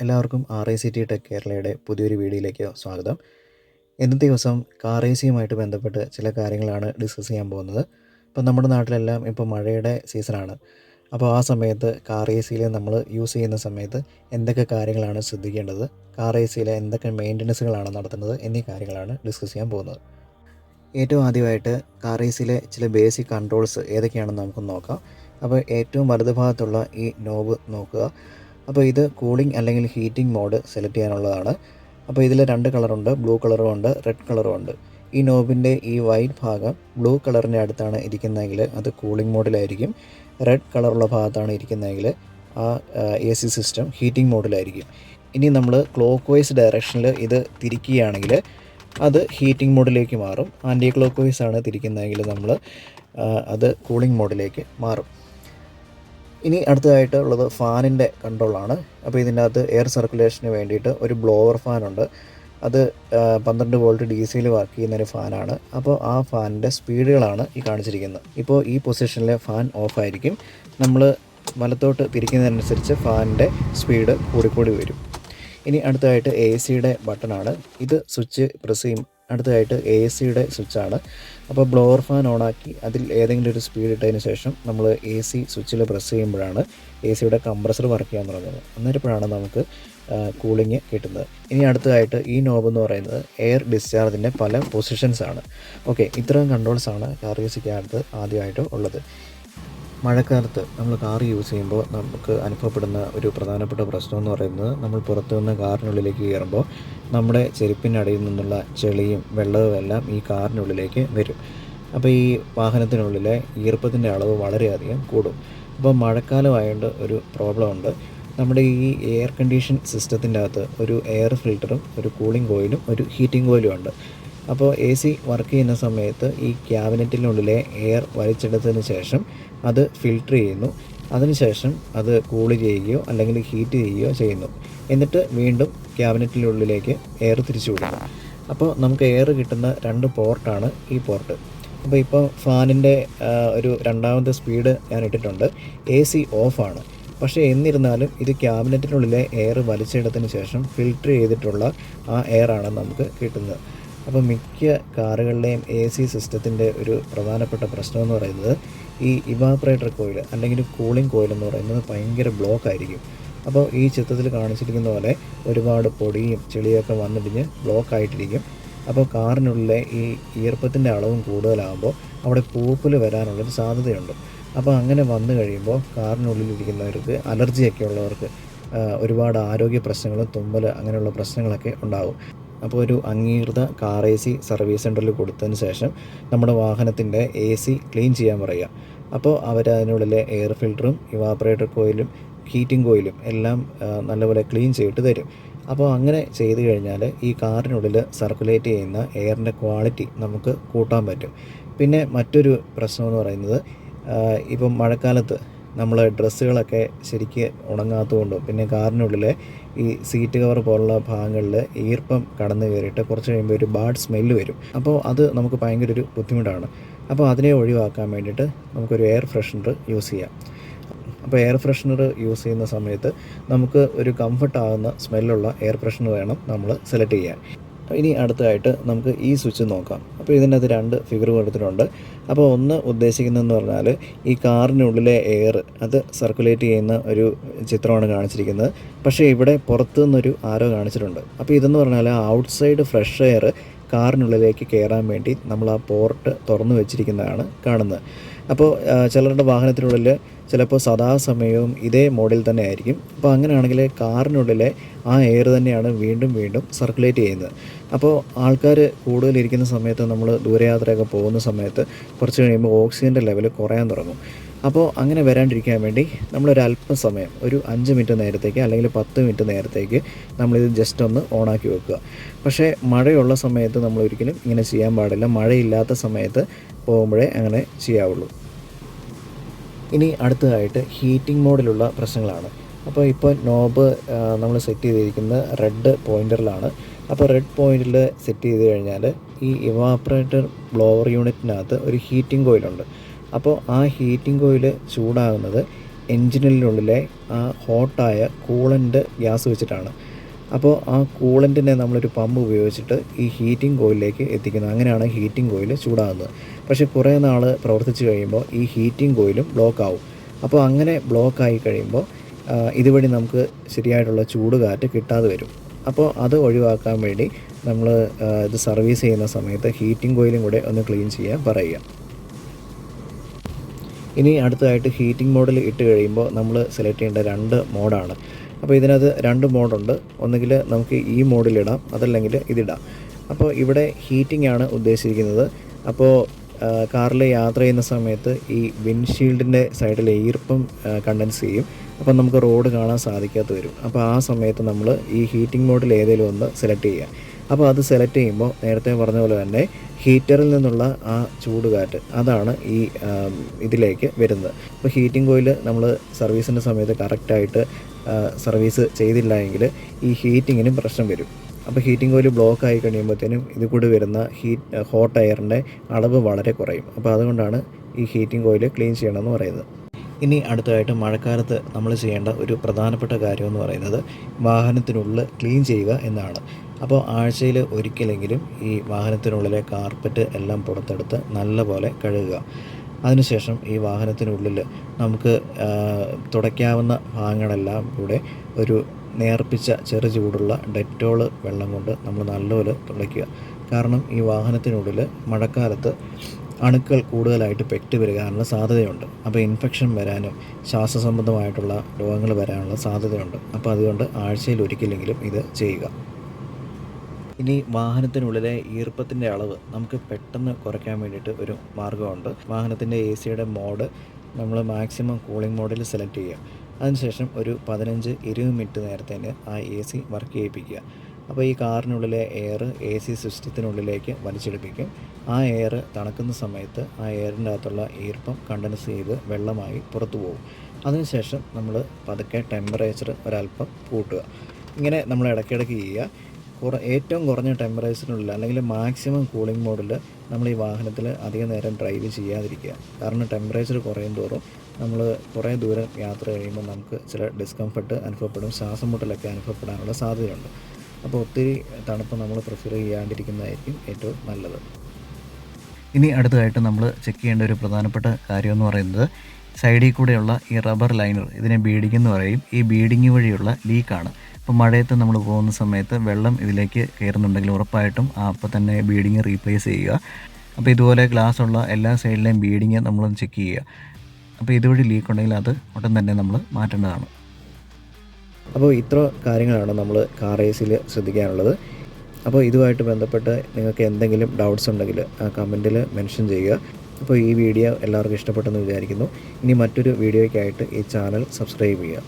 എല്ലാവർക്കും RICT tech കേരളയുടെ പുതിയൊരു വീഡിയോയിലേക്ക് സ്വാഗതം. ഇന്നത്തെ ദിവസം കാർ എസിയുമായിട്ട് ബന്ധപ്പെട്ട് ചില കാര്യങ്ങളാണ് ഡിസ്കസ് ചെയ്യാൻ പോകുന്നത്. ഇപ്പം നമ്മുടെ നാട്ടിലെല്ലാം ഇപ്പോൾ മഴയുടെ സീസണാണ്. അപ്പോൾ ആ സമയത്ത് കാർ എസിയിൽ നമ്മൾ യൂസ് ചെയ്യുന്ന സമയത്ത് എന്തൊക്കെ കാര്യങ്ങളാണ് ശ്രദ്ധിക്കേണ്ടത്, കാർ എസിയിൽ എന്തൊക്കെ മെയിൻ്റനൻസുകളാണ് നടത്തുന്നത് എന്നീ കാര്യങ്ങളാണ് ഡിസ്കസ് ചെയ്യാൻ പോകുന്നത്. ഏറ്റവും ആദ്യമായിട്ട് കാർ എസിയിലെ ചില ബേസിക് കൺട്രോൾസ് ഏതൊക്കെയാണെന്ന് നമുക്ക് നോക്കാം. അപ്പോൾ ഏറ്റവും വലതുഭാഗത്തുള്ള ഈ നോബ് നോക്കുക. അപ്പോൾ ഇത് കൂളിംഗ് അല്ലെങ്കിൽ ഹീറ്റിംഗ് മോഡ് സെലക്ട് ചെയ്യാനുള്ളതാണ്. അപ്പോൾ ഇതിൽ 2 കളറുണ്ട്, ബ്ലൂ കളറും ഉണ്ട്, റെഡ് കളറും ഉണ്ട്. ഈ നോബിൻ്റെ ഈ വൈറ്റ് ഭാഗം ബ്ലൂ കളറിൻ്റെ അടുത്താണ് ഇരിക്കുന്നതെങ്കിൽ അത് കൂളിംഗ് മോഡിലായിരിക്കും. റെഡ് കളറുള്ള ഭാഗത്താണ് ഇരിക്കുന്നതെങ്കിൽ ആ AC സിസ്റ്റം ഹീറ്റിംഗ് മോഡിലായിരിക്കും. ഇനി നമ്മൾ ക്ലോക്ക് വൈസ് ഡയറക്ഷനിൽ ഇത് തിരിക്കുകയാണെങ്കിൽ അത് ഹീറ്റിംഗ് മോഡിലേക്ക് മാറും. ആൻറ്റി ക്ലോക്ക് വൈസ് ആണ് തിരിക്കുന്നതെങ്കിൽ നമ്മൾ അത് കൂളിംഗ് മോഡിലേക്ക് മാറും. ഇനി അടുത്തതായിട്ട് ഉള്ളത് ഫാനിൻ്റെ കൺട്രോളാണ്. അപ്പോൾ ഇതിൻ്റെ അകത്ത് എയർ സർക്കുലേഷന് വേണ്ടിയിട്ട് ഒരു ബ്ലോവർ ഫാനുണ്ട്. അത് 12 വോൾട്ട് DC വർക്ക് ചെയ്യുന്നൊരു ഫാനാണ്. അപ്പോൾ ആ ഫാനിൻ്റെ സ്പീഡുകളാണ് ഈ കാണിച്ചിരിക്കുന്നത്. ഇപ്പോൾ ഈ പൊസിഷനിൽ ഫാൻ ഓഫായിരിക്കും. നമ്മൾ വലത്തോട്ട് തിരിക്കുന്നതനുസരിച്ച് ഫാനിൻ്റെ സ്പീഡ് കൂടിക്കൂടി വരും. ഇനി അടുത്തതായിട്ട് ACയുടെ ബട്ടണാണ്. ഇത് സ്വിച്ച് പ്രസ് ചെയ്യും. അടുത്തതായിട്ട് ACയുടെ സ്വിച്ചാണ്. അപ്പോൾ ബ്ലോവർ ഫാൻ ഓണാക്കി അതിൽ ഏതെങ്കിലും ഒരു സ്പീഡ് ഇട്ടതിന് ശേഷം നമ്മൾ AC സ്വിച്ചിൽ പ്രസ് ചെയ്യുമ്പോഴാണ് ACയുടെ കംപ്രസർ വർക്ക് ചെയ്യാൻ തുടങ്ങുന്നത്. അന്നേരപ്പോഴാണ് നമുക്ക് കൂളിംഗ് കിട്ടുന്നത്. ഇനി അടുത്തതായിട്ട് ഈ നോബ് എന്ന് പറയുന്നത് എയർ ഡിസ്ചാർജിൻ്റെ പല പൊസിഷൻസാണ്. ഓക്കെ, ഇത്രയും കൺട്രോൾസാണ് കാർ ACക്കകത്ത് ആദ്യമായിട്ട് ഉള്ളത്. മഴക്കാലത്ത് നമ്മൾ കാർ യൂസ് ചെയ്യുമ്പോൾ നമുക്ക് അനുഭവപ്പെടുന്ന ഒരു പ്രധാനപ്പെട്ട പ്രശ്നം എന്ന് പറയുന്നത്, നമ്മൾ പുറത്തു നിന്ന് കാറിനുള്ളിലേക്ക് കയറുമ്പോൾ നമ്മുടെ ചെരുപ്പിനടിയിൽ നിന്നുള്ള ചെളിയും വെള്ളവും എല്ലാം ഈ കാറിനുള്ളിലേക്ക് വരും. അപ്പോൾ ഈ വാഹനത്തിനുള്ളിലെ ഈർപ്പത്തിൻ്റെ അളവ് വളരെയധികം കൂടും. അപ്പോൾ മഴക്കാലമായതുകൊണ്ട് ഒരു പ്രോബ്ലം ഉണ്ട്. നമ്മുടെ ഈ എയർ കണ്ടീഷൻ സിസ്റ്റത്തിൻ്റെ അകത്ത് ഒരു എയർ ഫിൽറ്ററും ഒരു കൂളിംഗ് കോയിലും ഒരു ഹീറ്റിംഗ് കോയിലും ഉണ്ട്. അപ്പോൾ AC വർക്ക് ചെയ്യുന്ന സമയത്ത് ഈ ക്യാബിനറ്റിനുള്ളിലെ എയർ വലിച്ചെടുത്തതിന് ശേഷം അത് ഫിൽട്ടർ ചെയ്യുന്നു. അതിനുശേഷം അത് കൂള് ചെയ്യുകയോ അല്ലെങ്കിൽ ഹീറ്റ് ചെയ്യുകയോ ചെയ്യുന്നു. എന്നിട്ട് വീണ്ടും ക്യാബിനറ്റിനുള്ളിലേക്ക് എയർ തിരിച്ചു വിടുന്നു. അപ്പോൾ നമുക്ക് എയർ കിട്ടുന്ന 2 പോർട്ടാണ് ഈ പോർട്ട്. അപ്പോൾ ഇപ്പോൾ ഫാനിൻ്റെ ഒരു രണ്ടാമത്തെ സ്പീഡ് ഞാൻ ഇട്ടിട്ടുണ്ട്. AC ഓഫാണ്. പക്ഷേ എന്നിരുന്നാലും ഇത് ക്യാബിനറ്റിനുള്ളിലെ എയർ വലിച്ചെടുത്തതിന് ശേഷം ഫിൽട്ടർ ചെയ്തിട്ടുള്ള ആ എയറാണ് നമുക്ക് കിട്ടുന്നത്. അപ്പോൾ മിക്ക കാറുകളുടെയും AC സിസ്റ്റത്തിൻ്റെ ഒരു പ്രധാനപ്പെട്ട പ്രശ്നം എന്ന് പറയുന്നത് ഈ ഇവാപ്പറേറ്റർ കോയിൽ അല്ലെങ്കിൽ കൂളിംഗ് കോയിൽ എന്ന് പറയുന്നത് ഭയങ്കര ബ്ലോക്ക് ആയിരിക്കും. അപ്പോൾ ഈ ചിത്രത്തിൽ കാണിച്ചിരിക്കുന്ന പോലെ ഒരുപാട് പൊടിയും ചെളിയൊക്കെ വന്നിടിഞ്ഞ് ബ്ലോക്ക് ആയിട്ടിരിക്കും. അപ്പോൾ കാറിനുള്ളിലെ ഈ ഈർപ്പത്തിൻ്റെ അളവും കൂടുതലാകുമ്പോൾ അവിടെ പൂപ്പൽ വരാനുള്ളൊരു സാധ്യതയുണ്ട്. അപ്പോൾ അങ്ങനെ വന്നു കഴിയുമ്പോൾ കാറിനുള്ളിലിരിക്കുന്നവർക്ക് അലർജിയൊക്കെ ഉള്ളവർക്ക് ഒരുപാട് ആരോഗ്യ പ്രശ്നങ്ങളും തുമ്മൽ അങ്ങനെയുള്ള പ്രശ്നങ്ങളൊക്കെ ഉണ്ടാകും. അപ്പോൾ ഒരു അംഗീകൃത കാർ AC സർവീസ് സെൻറ്ററിൽ കൊടുത്തതിന് ശേഷം നമ്മുടെ വാഹനത്തിൻ്റെ AC ക്ലീൻ ചെയ്യാൻ പറയുക. അപ്പോൾ അവരതിനുള്ളിലെ എയർ ഫിൽറ്ററും ഇവാപ്പറേറ്റർ കോയിലും ഹീറ്റിംഗ് കോയിലും എല്ലാം നല്ലപോലെ ക്ലീൻ ചെയ്തിട്ട് തരും. അപ്പോൾ അങ്ങനെ ചെയ്തു കഴിഞ്ഞാൽ ഈ കാറിനുള്ളിൽ സർക്കുലേറ്റ് ചെയ്യുന്ന എയറിൻ്റെ ക്വാളിറ്റി നമുക്ക് കൂട്ടാൻ പറ്റും. പിന്നെ മറ്റൊരു പ്രശ്നം എന്ന് പറയുന്നത്, ഇപ്പം മഴക്കാലത്ത് നമ്മൾ ഡ്രസ്സുകളൊക്കെ ശരിക്ക് ഉണങ്ങാത്തതുകൊണ്ടും പിന്നെ കാറിനുള്ളിൽ ഈ സീറ്റ് കവർ പോലുള്ള ഭാഗങ്ങളിൽ ഈർപ്പം കടന്നു കയറിയിട്ട് കുറച്ച് കഴിയുമ്പോൾ ഒരു ബാഡ് സ്മെല്ല് വരും. അപ്പോൾ അത് നമുക്ക് ഭയങ്കര ഒരു ബുദ്ധിമുട്ടാണ്. അപ്പോൾ അതിനെ ഒഴിവാക്കാൻ വേണ്ടിയിട്ട് നമുക്കൊരു എയർ ഫ്രഷ്നർ യൂസ് ചെയ്യാം. അപ്പോൾ എയർ ഫ്രഷ്നർ യൂസ് ചെയ്യുന്ന സമയത്ത് നമുക്ക് ഒരു കംഫർട്ടാകുന്ന സ്മെല്ലുള്ള എയർ ഫ്രഷ്നർ വേണം നമ്മൾ സെലക്ട് ചെയ്യാൻ. ഇനി അടുത്തതായിട്ട് നമുക്ക് ഈ സ്വിച്ച് നോക്കാം. അപ്പോൾ ഇതിനകത്ത് 2 ഫിഗർ കൊടുത്തിട്ടുണ്ട്. അപ്പോൾ ഒന്ന് ഉദ്ദേശിക്കുന്നതെന്ന് പറഞ്ഞാൽ ഈ കാറിനുള്ളിലെ എയർ അത് സർക്കുലേറ്റ് ചെയ്യുന്ന ഒരു ചിത്രമാണ് കാണിച്ചിരിക്കുന്നത്. പക്ഷേ ഇവിടെ പുറത്തു നിന്നൊരു ആരോ കാണിച്ചിട്ടുണ്ട്. അപ്പോൾ ഇതെന്ന് പറഞ്ഞാൽ ഔട്ട്സൈഡ് ഫ്രഷ് എയർ കാറിനുള്ളിലേക്ക് കയറാൻ വേണ്ടി നമ്മൾ ആ പോർട്ട് തുറന്നു വെച്ചിരിക്കുന്നതാണ് കാണുന്നത്. അപ്പോൾ ചിലരുടെ വാഹനത്തിനുള്ളിൽ ചിലപ്പോൾ സദാസമയവും ഇതേ മോഡിൽ തന്നെ ആയിരിക്കും. അപ്പോൾ അങ്ങനെയാണെങ്കിൽ കാറിനുള്ളിലെ ആ എയർ തന്നെയാണ് വീണ്ടും വീണ്ടും സർക്കുലേറ്റ് ചെയ്യുന്നത്. അപ്പോൾ ആൾക്കാർ കൂടുതലിരിക്കുന്ന സമയത്ത്, നമ്മൾ ദൂരയാത്രയൊക്കെ പോകുന്ന സമയത്ത് കുറച്ച് കഴിയുമ്പോൾ ഓക്സിജൻ്റെ ലെവൽ കുറയാൻ തുടങ്ങും. അപ്പോൾ അങ്ങനെ വരാണ്ടിരിക്കാൻ വേണ്ടി നമ്മളൊരു അല്പസമയം, ഒരു 5 മിനിറ്റ് നേരത്തേക്ക് അല്ലെങ്കിൽ 10 മിനിറ്റ് നേരത്തേക്ക് നമ്മളിത് ജസ്റ്റ് ഒന്ന് ഓണാക്കി വെക്കുക. പക്ഷേ മഴയുള്ള സമയത്ത് നമ്മൾ ഒരിക്കലും ഇങ്ങനെ ചെയ്യാൻ പാടില്ല. മഴയില്ലാത്ത സമയത്ത് പോകുമ്പോഴേ അങ്ങനെ ചെയ്യാവുള്ളൂ. ഇനി അടുത്തതായിട്ട് ഹീറ്റിംഗ് മോഡിലുള്ള പ്രശ്നങ്ങളാണ്. അപ്പോൾ ഇപ്പോൾ നോബ് നമ്മൾ സെറ്റ് ചെയ്തിരിക്കുന്നത് റെഡ് പോയിൻ്ററിലാണ്. അപ്പോൾ റെഡ് പോയിന്റിൽ സെറ്റ് ചെയ്ത് കഴിഞ്ഞാൽ ഈ ഇവാപ്പറേറ്റർ ബ്ലോവർ യൂണിറ്റിനകത്ത് ഒരു ഹീറ്റിംഗ് കോയിലുണ്ട്. അപ്പോൾ ആ ഹീറ്റിംഗ് കോയിൽ ചൂടാകുന്നത് എൻജിനിനുള്ളിലെ ആ ഹോട്ടായ കൂളൻ്റ് ഗ്യാസ് വെച്ചിട്ടാണ്. അപ്പോൾ ആ കൂളൻറ്റിനെ നമ്മളൊരു പമ്പ് ഉപയോഗിച്ചിട്ട് ഈ ഹീറ്റിംഗ് കോയിലിലേക്ക് എത്തിക്കുന്നത്. അങ്ങനെയാണ് ഹീറ്റിംഗ് കോയിൽ ചൂടാകുന്നത്. പക്ഷേ കുറേ നാൾ പ്രവർത്തിച്ച് കഴിയുമ്പോൾ ഈ ഹീറ്റിംഗ് കോയിലും ബ്ലോക്കാവും. അപ്പോൾ അങ്ങനെ ബ്ലോക്കായി കഴിയുമ്പോൾ ഇതുവഴി നമുക്ക് ശരിയായിട്ടുള്ള ചൂട് കാറ്റ് കിട്ടാതെ വരും. അപ്പോൾ അത് ഒഴിവാക്കാൻ വേണ്ടി നമ്മൾ ഇത് സർവീസ് ചെയ്യുന്ന സമയത്ത് ഹീറ്റിംഗ് കോയിലും കൂടെ ഒന്ന് ക്ലീൻ ചെയ്യാൻ പറയുക. ഇനി അടുത്തതായിട്ട് ഹീറ്റിംഗ് മോഡിൽ ഇട്ട് കഴിയുമ്പോൾ നമ്മൾ സെലക്ട് ചെയ്യേണ്ട 2 മോഡാണ്. അപ്പോൾ ഇതിനകത്ത് 2 മോഡുണ്ട്. ഒന്നുകിൽ നമുക്ക് ഈ മോഡിലിടാം, അതല്ലെങ്കിൽ ഇതിടാം. അപ്പോൾ ഇവിടെ ഹീറ്റിംഗ് ആണ് ഉദ്ദേശിക്കുന്നത്. അപ്പോൾ കാറിൽ യാത്ര ചെയ്യുന്ന സമയത്ത് ഈ വിൻഷീൽഡിൻ്റെ സൈഡിൽ ഈർപ്പം കണ്ടൻസ് ചെയ്യും. അപ്പം നമുക്ക് റോഡ് കാണാൻ സാധിക്കാത്ത വരും. അപ്പോൾ ആ സമയത്ത് നമ്മൾ ഈ ഹീറ്റിംഗ് മോഡിൽ ഏതെങ്കിലും ഒന്ന് സെലക്ട് ചെയ്യുക. അപ്പോൾ അത് സെലക്ട് ചെയ്യുമ്പോൾ നേരത്തെ പറഞ്ഞ പോലെ തന്നെ ഹീറ്ററിൽ നിന്നുള്ള ആ ചൂട് കാറ്റ് അതാണ് ഈ ഇതിലേക്ക് വരുന്നത്. അപ്പോൾ ഹീറ്റിംഗ് കോയിൽ നമ്മൾ സർവീസിൻ്റെ സമയത്ത് കറക്റ്റായിട്ട് സർവീസ് ചെയ്തില്ല എങ്കിൽ ഈ ഹീറ്റിങ്ങിനും പ്രശ്നം വരും. അപ്പോൾ ഹീറ്റിംഗ് കോയിൽ ബ്ലോക്ക് ആയി കഴിയുമ്പോഴത്തേനും ഇത് കൂടി വരുന്ന ഹോട്ട് എയറിൻ്റെ അളവ് വളരെ കുറയും. അപ്പോൾ അതുകൊണ്ടാണ് ഈ ഹീറ്റിംഗ് കോയിൽ ക്ലീൻ ചെയ്യണമെന്ന് പറയുന്നത്. ഇനി അടുത്തതായിട്ട് മഴക്കാലത്ത് നമ്മൾ ചെയ്യേണ്ട ഒരു പ്രധാനപ്പെട്ട കാര്യമെന്ന് പറയുന്നത് വാഹനത്തിനുള്ളിൽ ക്ലീൻ ചെയ്യുക എന്നാണ്. അപ്പോൾ ആഴ്ചയിൽ ഒരിക്കലെങ്കിലും ഈ വാഹനത്തിനുള്ളിലെ കാർപ്പറ്റ് എല്ലാം പുറത്തെടുത്ത് നല്ലപോലെ കഴുകുക. അതിനുശേഷം ഈ വാഹനത്തിനുള്ളിൽ നമുക്ക് തുടയ്ക്കാവുന്ന ഭാഗങ്ങളെല്ലാം കൂടെ ഒരു നേർപ്പിച്ച ചെറു ചൂടുള്ള ഡെറ്റോൾ വെള്ളം കൊണ്ട് നമ്മൾ നല്ലപോലെ തുടയ്ക്കുക. കാരണം ഈ വാഹനത്തിനുള്ളിൽ മഴക്കാലത്ത് അണുക്കൾ കൂടുതലായിട്ട് പെറ്റ് വരാനുള്ള സാധ്യതയുണ്ട്. അപ്പോൾ ഇൻഫെക്ഷൻ വരാനും ശ്വാസസംബന്ധമായിട്ടുള്ള രോഗങ്ങൾ വരാനുള്ള സാധ്യതയുണ്ട്. അപ്പോൾ അതുകൊണ്ട് ആഴ്ചയിൽ ഒരിക്കലെങ്കിലും ഇത് ചെയ്യുക. ഇനി വാഹനത്തിനുള്ളിലെ ഈർപ്പത്തിൻ്റെ അളവ് നമുക്ക് പെട്ടെന്ന് കുറയ്ക്കാൻ വേണ്ടിയിട്ട് ഒരു മാർഗ്ഗമുണ്ട്. വാഹനത്തിൻ്റെ AC മോഡ് നമ്മൾ മാക്സിമം കൂളിംഗ് മോഡിൽ സെലക്ട് ചെയ്യുക. അതിനുശേഷം ഒരു 15-20 മിനിറ്റ് നേരത്തേന് ആ AC വർക്ക് ചെയ്യിപ്പിക്കുക. അപ്പോൾ ഈ കാറിനുള്ളിലെ എയർ AC സിസ്റ്റത്തിനുള്ളിലേക്ക് വലിച്ചെടുപ്പിക്കും. ആ എയർ തണുക്കുന്ന സമയത്ത് ആ എയറിൻ്റെ അകത്തുള്ള ഈർപ്പം കണ്ടൻസ് ചെയ്ത് വെള്ളമായി പുറത്തു പോകും. അതിനുശേഷം നമ്മൾ പതുക്കെ ടെമ്പറേച്ചർ ഒരല്പം കൂട്ടുക. ഇങ്ങനെ നമ്മൾ ഇടയ്ക്കിടയ്ക്ക് ചെയ്യുക. ഏറ്റവും കുറഞ്ഞ ടെമ്പറേച്ചറിനുള്ളിൽ അല്ലെങ്കിൽ മാക്സിമം കൂളിംഗ് മോഡിൽ നമ്മൾ ഈ വാഹനത്തിൽ അധികം നേരം ഡ്രൈവ് ചെയ്യാതിരിക്കുക. കാരണം ടെമ്പറേച്ചർ കുറയും തോറും നമ്മൾ കുറേ ദൂരം യാത്ര കഴിയുമ്പോൾ നമുക്ക് ചില ഡിസ്കംഫർട്ട് അനുഭവപ്പെടും, ശ്വാസം മുട്ടലൊക്കെ അനുഭവപ്പെടാനുള്ള സാധ്യതയുണ്ട്. അപ്പോൾ ഒത്തിരി തണുപ്പ് നമ്മൾ പ്രിഫർ ചെയ്യാണ്ടിരിക്കുന്നതായിരിക്കും ഏറ്റവും നല്ലത്. ഇനി അടുത്തതായിട്ട് നമ്മൾ ചെക്ക് ചെയ്യേണ്ട ഒരു പ്രധാനപ്പെട്ട കാര്യമെന്ന് പറയുന്നത് സൈഡിൽ കൂടെയുള്ള ഈ റബ്ബർ ലൈനർ, ഇതിനെ ബീഡിംഗ് എന്ന് പറയും. ഈ ബീഡിങ് വഴിയുള്ള ലീക്കാണ്. അപ്പോൾ മഴയത്ത് നമ്മൾ പോകുന്ന സമയത്ത് വെള്ളം ഇതിലേക്ക് കയറുന്നുണ്ടെങ്കിൽ ഉറപ്പായിട്ടും അപ്പോൾ തന്നെ ബീഡിങ് റീപ്ലേസ് ചെയ്യുക. അപ്പോൾ ഇതുപോലെ ഗ്ലാസ് ഉള്ള എല്ലാ സൈഡിലെയും ബീഡിങ് നമ്മളൊന്ന് ചെക്ക് ചെയ്യുക. അപ്പോൾ ഇതുവഴി ലീക്ക് ഉണ്ടെങ്കിൽ അത് ഉടൻ തന്നെ നമ്മൾ മാറ്റേണ്ടതാണ്. അപ്പോൾ ഇത്ര കാര്യങ്ങളാണ് നമ്മൾ കാർ AC ശ്രദ്ധിക്കാനുള്ളത്. അപ്പോൾ ഇതുമായിട്ട് ബന്ധപ്പെട്ട് നിങ്ങൾക്ക് എന്തെങ്കിലും ഡൗട്ട്സ് ഉണ്ടെങ്കിൽ ആ കമൻറ്റിൽ മെൻഷൻ ചെയ്യുക. അപ്പോൾ ഈ വീഡിയോ എല്ലാവർക്കും ഇഷ്ടപ്പെട്ടെന്ന് വിചാരിക്കുന്നു. ഇനി മറ്റൊരു വീഡിയോയ്ക്കായിട്ട് ഈ ചാനൽ സബ്സ്ക്രൈബ് ചെയ്യുക.